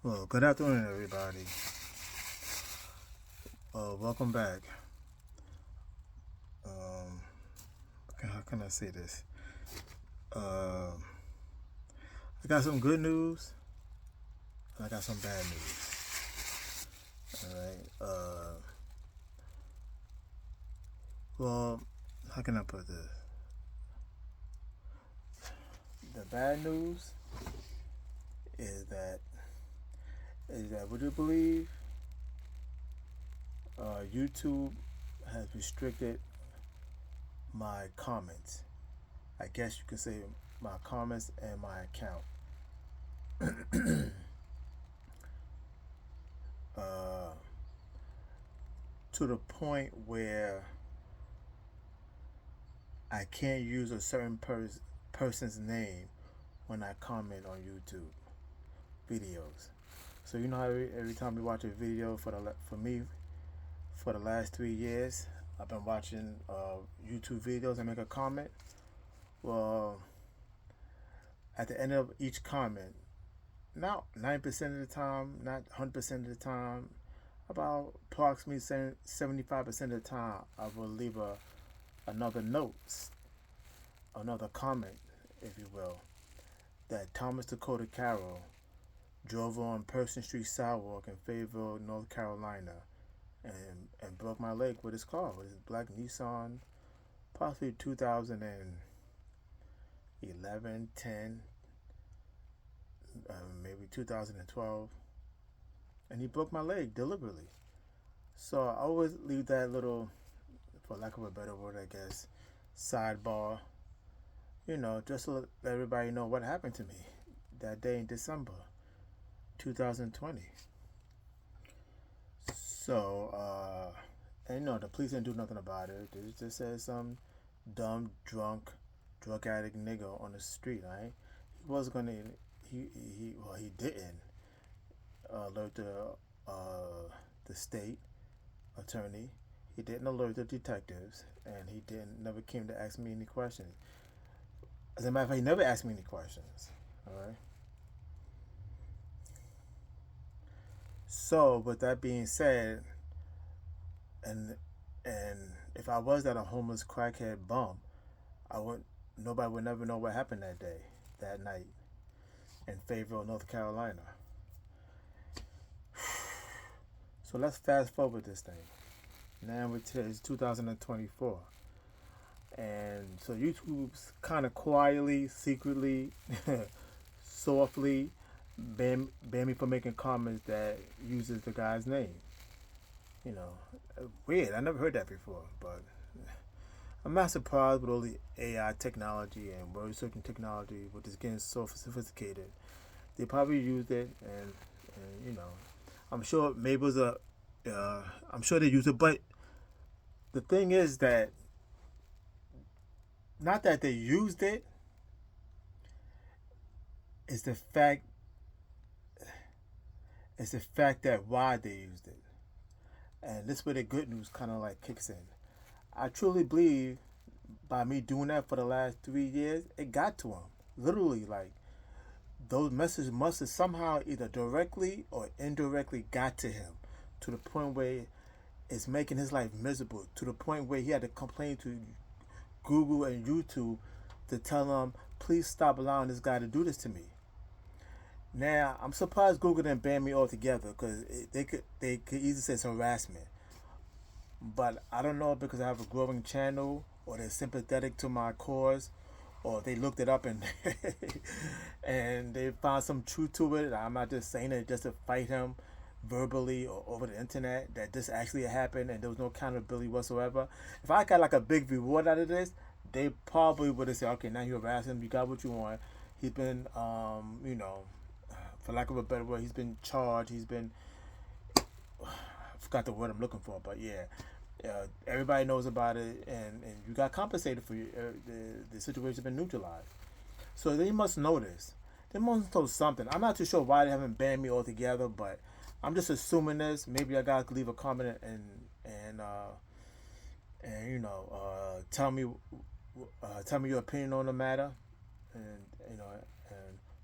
Well, good afternoon, everybody. Welcome back. Um, how can I say this? Uh, I got some good news and I got some bad news. All right. Well, how can I put this? The bad news is that would you believe YouTube has restricted my comments? I guess you could say my comments and my account. uh, to the point where I can't use a certain person's name when I comment on YouTube videos. So you know how every time we watch a video for me for the last 3 years, I've been watching YouTube videos and make a comment. Well, at the end of each comment, not 90% of the time, not 100% of the time, about approximately 75% of the time, I will leave another note, another comment, if you will, that Thomas Dakota Carroll drove on Person Street sidewalk in Fayetteville, North Carolina, and broke my leg with his car, with his black Nissan, possibly 2011, 10, maybe 2012, and he broke my leg deliberately. So I always leave that little, for lack of a better word, I guess, sidebar, just to let everybody know what happened to me that day in December 2020. So, and the police didn't do nothing about it. They just said some dumb, drunk, drug addict nigga on the street, right? He wasn't gonna, he didn't alert the state attorney. He didn't alert the detectives, and he didn't never came to ask me any questions. As a matter of fact, he never asked me any questions. All right. So, with that being said, and and if I was that a homeless crackhead bum, I would nobody would never know what happened that day, that night in Fayetteville, North Carolina. So let's fast forward this thing. Now it's 2024, and so YouTube's kind of quietly, secretly, softly ban me for making comments that uses the guy's name. You know, weird. I never heard that before, but I'm not surprised with all the AI technology and word searching technology, with this getting so sophisticated. They probably used it, and I'm sure maybe it was a, I'm sure they used it, but the thing is that not that they used it, it's the fact, it's the fact that why they used it, and this is where the good news kind of like kicks in. I truly believe by me doing that for the last 3 years, it got to him. Literally, like those messages must have somehow either directly or indirectly got to him to the point where it's making his life miserable. To the point where he had to complain to Google and YouTube to tell him, please stop allowing this guy to do this to me. Now I'm surprised Google didn't ban me altogether because they could easily say it's harassment. But I don't know because I have a growing channel or they're sympathetic to my cause or they looked it up and and they found some truth to it. I'm not just saying it just to fight him verbally or over the internet, that this actually happened and there was no accountability whatsoever. If I got like a big reward out of this, they probably would have said, okay, now you harass him, you got what you want. He's been, for lack of a better word, he's been charged. He's been, I forgot the word I'm looking for, but yeah, everybody knows about it, and you got compensated for the situation been neutralized. So they must know this. They must know something. I'm not too sure why they haven't banned me altogether, but I'm just assuming this. Maybe I gotta leave a comment and tell me your opinion on the matter, and and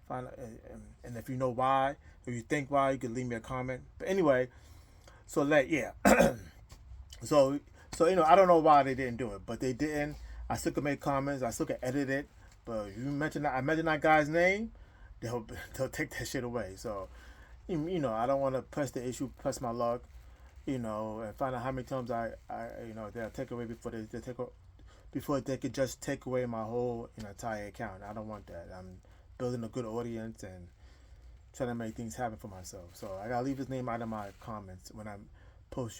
And if you know why, if you think why, you can leave me a comment. But anyway, so yeah. So I don't know why they didn't do it, but they didn't. I still could make comments. I still could edit it. But if I mention that guy's name, they'll they'll take that shit away. So I don't want to press the issue, press my luck, and find out how many times they'll take away before they could just take away my whole entire account. I don't want that. I'm building a good audience and trying to make things happen for myself. So I gotta leave his name out of my comments when I post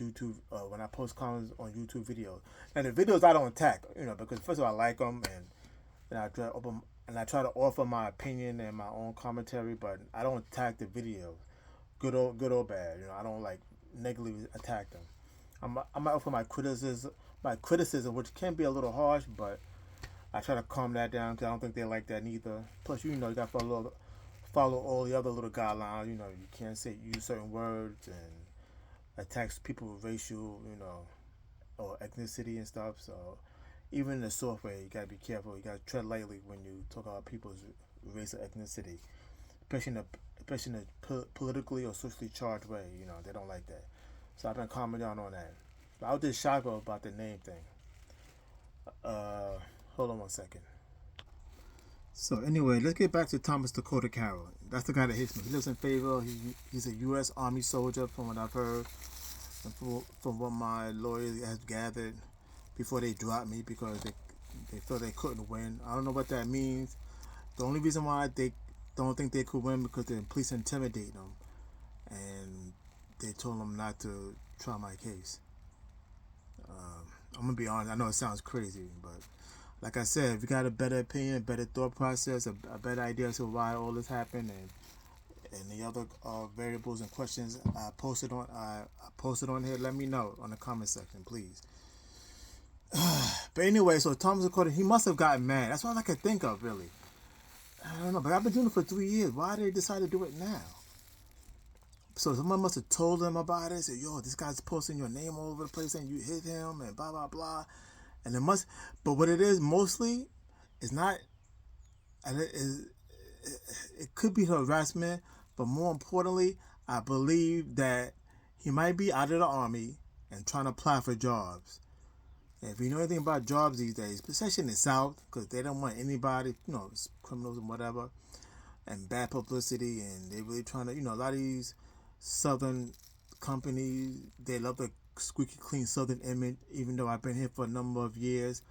comments on YouTube videos. And the videos I don't attack, because first of all I like them and I try to offer my opinion and my own commentary, but I don't attack the videos, good or bad. I don't like negatively attack them. I might offer my criticism, which can be a little harsh, but I try to calm that down because I don't think they like that neither. Plus, you got to follow all the other little guidelines. You can't use certain words and attacks people with racial, or ethnicity and stuff. So even in the software, you gotta be careful. You gotta tread lightly when you talk about people's race or ethnicity, especially in a politically or socially charged way. They don't like that. So I've been calming down on that. But I was just shocked about the name thing. Hold on one second. So anyway, let's get back to Thomas Dakota Carroll. That's the guy that hits me. He lives in Fayetteville. He's a U.S. Army soldier, from what I've heard, and from what my lawyers have gathered before they dropped me because they felt they couldn't win. I don't know what that means. The only reason why they don't think they could win because the police intimidate them, and they told them not to try my case. I'm gonna be honest. I know it sounds crazy, but like I said, if you got a better opinion, better thought process, a better idea as to why all this happened, and the other variables and questions I posted on here, let me know on the comment section, please. But anyway, so Thomas Dakota, he must have gotten mad. That's all I could think of, really. I don't know, but I've been doing it for 3 years. Why did they decide to do it now? So someone must have told them about it. Said, "Yo, this guy's posting your name all over the place, and you hit him, and blah blah blah." And but what it is mostly is not. It could be harassment, but more importantly, I believe that he might be out of the army and trying to apply for jobs. And if you know anything about jobs these days, especially in the South, because they don't want anybody, criminals and whatever, and bad publicity, and they really trying to, a lot of these Southern companies, they love the squeaky clean Southern image, even though I've been here for a number of years,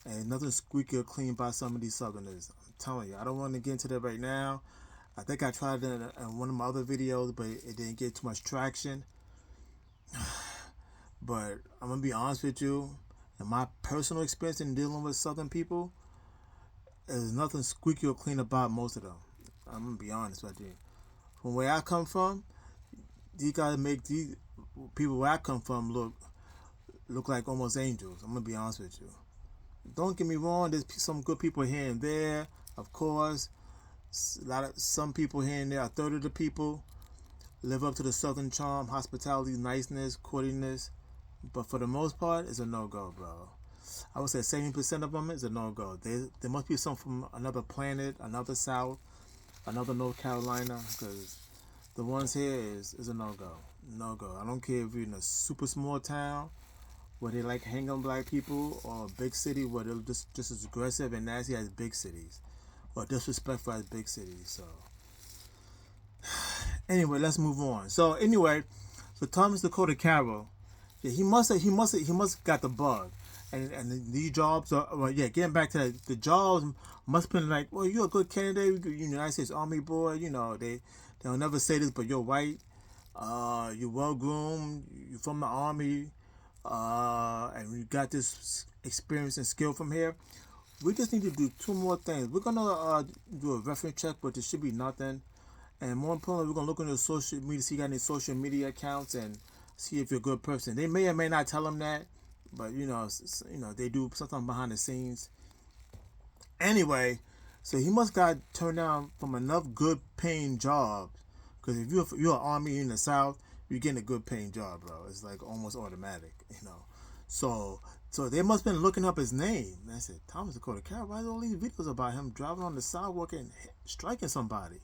and nothing squeaky or clean by some of these Southerners. I'm telling you, I don't want to get into that right now. I think I tried it in one of my other videos, but it didn't get too much traction. But I'm going to be honest with you, in my personal experience in dealing with Southern people, there's nothing squeaky or clean about most of them. I'm going to be honest with you. From where I come from, these guys make these people where I come from look like almost angels. I'm going to be honest with you. Don't get me wrong, there's some good people here and there, of course. Some people here and there, a third of the people live up to the Southern charm, hospitality, niceness, courtliness. But for the most part, it's a no-go, bro. I would say 70% of them is a no-go. There must be some from another planet, another South, another North Carolina, because the ones here is a no-go. No-go. I don't care if you're in a super small town where they like hang on black people, or a big city where they're just as aggressive and nasty as big cities, or disrespectful as big cities. So anyway, let's move on. So Thomas Dakota Carroll, yeah, he must got the bug, and these jobs are, well, yeah. Getting back to that, the jobs must have been like, well, you're a good candidate, you're United States Army boy, they'll never say this, but you're white, you're well groomed, you're from the Army, and you got this experience and skill from here. We just need to do two more things. We're gonna do a reference check, but it should be nothing. And more importantly, we're gonna look into social media, see if you got any social media accounts, and see if you're a good person. They may or may not tell them that, but they do something behind the scenes. Anyway, so he must got turned down from enough good paying jobs. Because if you're an Army in the South, you're getting a good paying job, bro. It's like almost automatic, So So they must have been looking up his name. And I said, Thomas Dakota Carroll, why are all these videos about him driving on the sidewalk and striking somebody?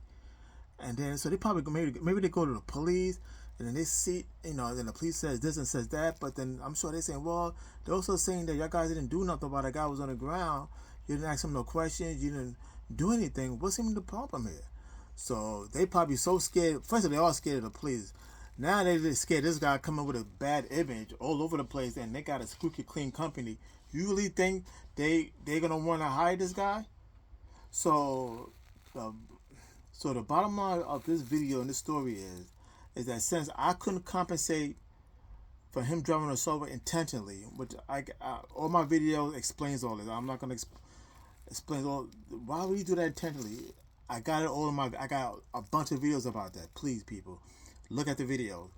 And then, so they probably, maybe they go to the police, and then they see, then the police says this and says that, but then I'm sure they're saying, well, they're also saying that y'all guys didn't do nothing while the guy was on the ground. You didn't ask him no questions. You didn't do anything. What's even the problem here? So they probably so scared. First of all, they all scared of the police. Now they're just scared this guy coming with a bad image all over the place, and they got a squeaky clean company. You really think they're gonna want to hire this guy? So, uh, so the bottom line of this video and this story is that since I couldn't compensate for him driving us over intentionally, which all my video explains all this. I'm not gonna explain all. Why would you do that intentionally? I got it all in my. I got a bunch of videos about that. Please, people, look at the video.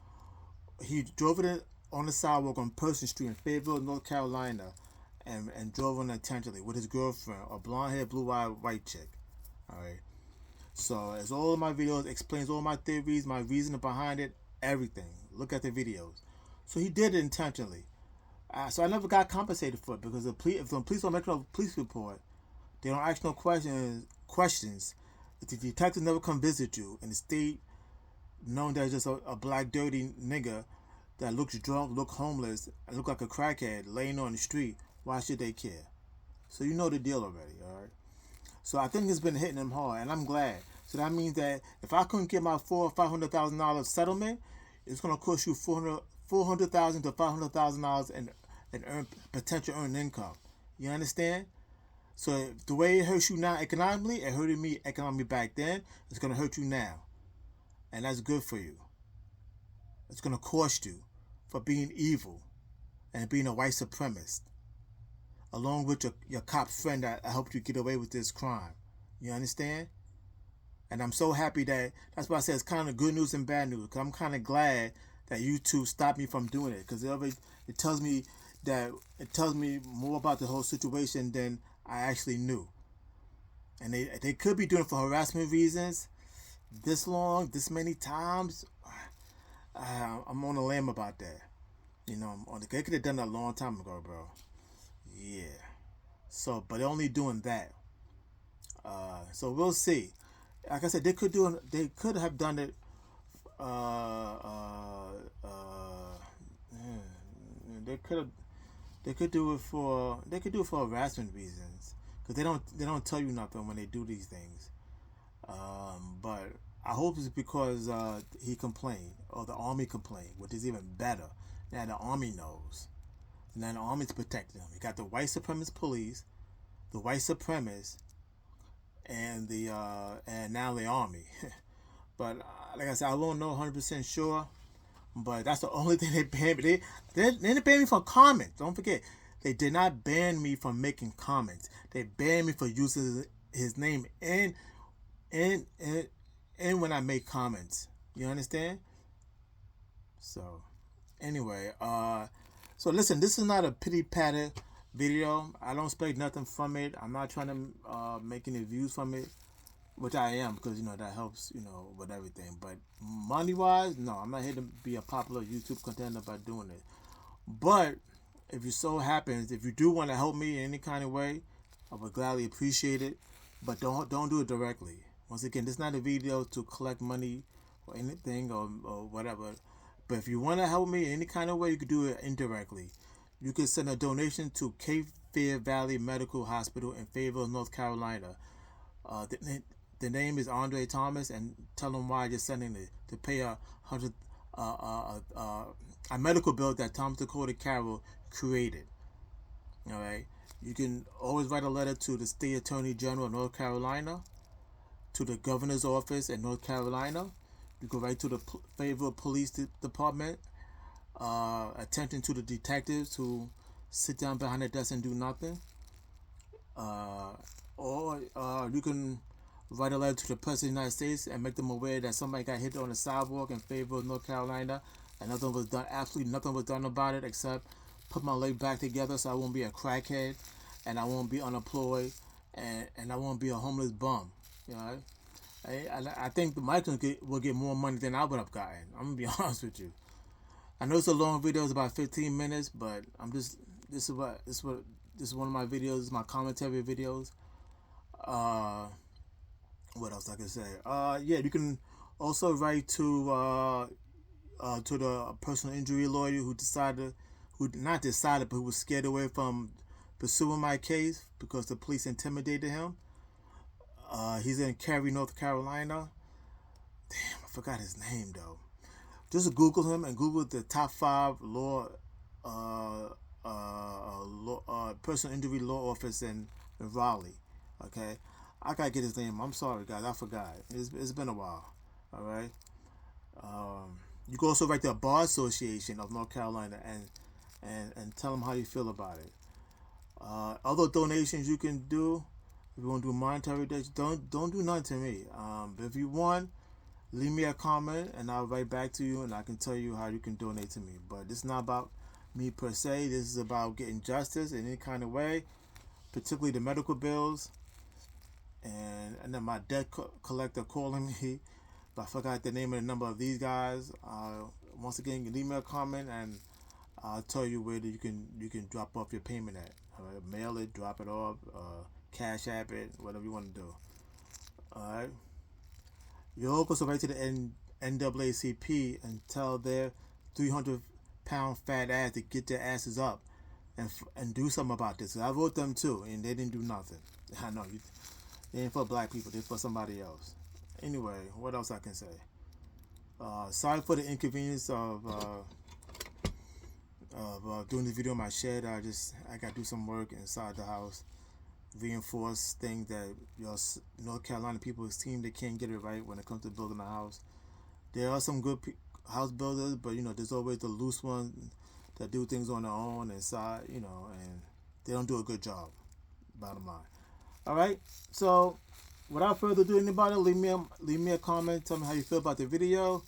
He drove it on the sidewalk on Person Street in Fayetteville, North Carolina, and drove on intentionally with his girlfriend, a blonde-haired, blue-eyed white chick. All right. So, as all of my videos explains all my theories, my reasoning behind it, everything. Look at the videos. So he did it intentionally. So I never got compensated for it because if the police don't make a police report, they don't ask no questions. If the detectives never come visit you and the state knowing there's just a black dirty nigga that looks drunk, look homeless, and look like a crackhead laying on the street, why should they care? So you know the deal already, all right? So I think it's been hitting them hard, and I'm glad. So that means that if I couldn't get my $400,000 or $500,000 settlement, it's gonna cost you $400,000 to $500,000 in potential earned income. You understand? So the way it hurts you now economically, it hurted me economically back then. It's gonna hurt you now, and that's good for you. It's gonna cost you for being evil and being a white supremacist, along with your cop friend that helped you get away with this crime. You understand? And I'm so happy that's why I said it's kind of good news and bad news. Because I'm kind of glad that YouTube stopped me from doing it. Because it tells me more about the whole situation than I actually knew. And they could be doing it for harassment reasons. This long, this many times, I'm on a limb about that. They could have done that a long time ago, bro. Yeah. So, but they're only doing that. So we'll see. Like I said, they could have done it. They could do it for harassment reasons because they don't tell you nothing when they do these things. But I hope it's because he complained or the army complained, which is even better. Now the army knows. Now the army's protecting them. You got the white supremacist police, the white supremacists, and now the army. But like I said, I won't know 100% sure. But that's the only thing they banned me. They didn't ban me from comments. Don't forget, they did not ban me from making comments. They banned me for using his name and when I make comments. You understand? So anyway, so listen, this is not a pity patter video. I don't expect nothing from it. I'm not trying to make any views from it, which I am because that helps with everything. But money wise, no, I'm not here to be a popular YouTube contender by doing it. But if it so happens, if you do want to help me in any kind of way, I would gladly appreciate it. But don't do it directly. Once again, this is not a video to collect money or anything or whatever. But if you want to help me in any kind of way, you could do it indirectly. You can send a donation to Cape Fear Valley Medical Hospital in Fayetteville, North Carolina. The name is Andre Thomas, and tell them why you're sending it to pay a medical bill that Thomas Dakota Carroll created. All right. You can always write a letter to the State Attorney General of North Carolina, to the Governor's Office in North Carolina. You can write to the Fayetteville Police Department, attention to the detectives who sit down behind their desk and do nothing. Or you can write a letter to the President of the United States and make them aware that somebody got hit on the sidewalk in Fayetteville, North Carolina, and nothing was done. Absolutely nothing was done about it except put my leg back together so I won't be a crackhead, and I won't be unemployed, and I won't be a homeless bum. I think the Michaels will get more money than I would have gotten. I'm gonna be honest with you. I know it's a long video, it's about 15 minutes, but I'm just this is one of my videos. This is my commentary videos. Uh, what else I can say? Yeah, you can also write to the personal injury lawyer who not decided, but who was scared away from pursuing my case because the police intimidated him. He's in Cary, North Carolina. Damn, I forgot his name though. Just Google him and Google the top 5 personal injury law office in Raleigh. Okay, I gotta get his name. I'm sorry, guys, I forgot. It's been a while. All right. You can also write the Bar Association of North Carolina and tell them how you feel about it. Other donations you can do. If you want to do monetary donations, don't do nothing to me. But if you want, leave me a comment and I'll write back to you and I can tell you how you can donate to me. But this is not about me per se. This is about getting justice in any kind of way, particularly the medical bills. And then my debt collector calling me. But I forgot the name and the number of these guys. Once again, leave me a comment and I'll tell you where you can drop off your payment at. Mail it, drop it off, cash app it, whatever you want to do. All right. You also write to the NAACP and tell their 300-pound fat ass to get their asses up and do something about this. I wrote them too, and they didn't do nothing. I know they ain't for black people; they're for somebody else. Anyway, what else I can say? Sorry for the inconvenience of doing this video in my shed. I got to do some work inside the house, reinforce things that North Carolina people seem they can't get it right when it comes to building a house. There are some good house builders, but there's always the loose ones that do things on their own inside, and they don't do a good job. Bottom line. All right, so without further ado, anybody leave me a comment. Tell me how you feel about the video.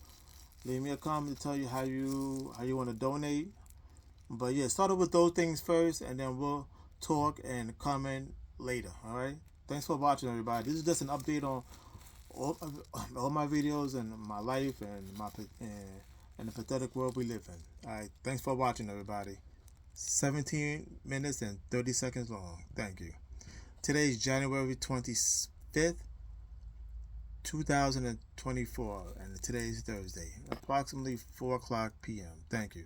Leave me a comment to tell you how you want to donate. But yeah, start with those things first, and then we'll talk and comment later. All right. Thanks for watching, everybody. This is just an update on all my videos and my life and the pathetic world we live in. All right. Thanks for watching, everybody. 17 minutes and 30 seconds long. Thank you. Today is January 25th, 2024, and today is Thursday, approximately 4 o'clock p.m. Thank you.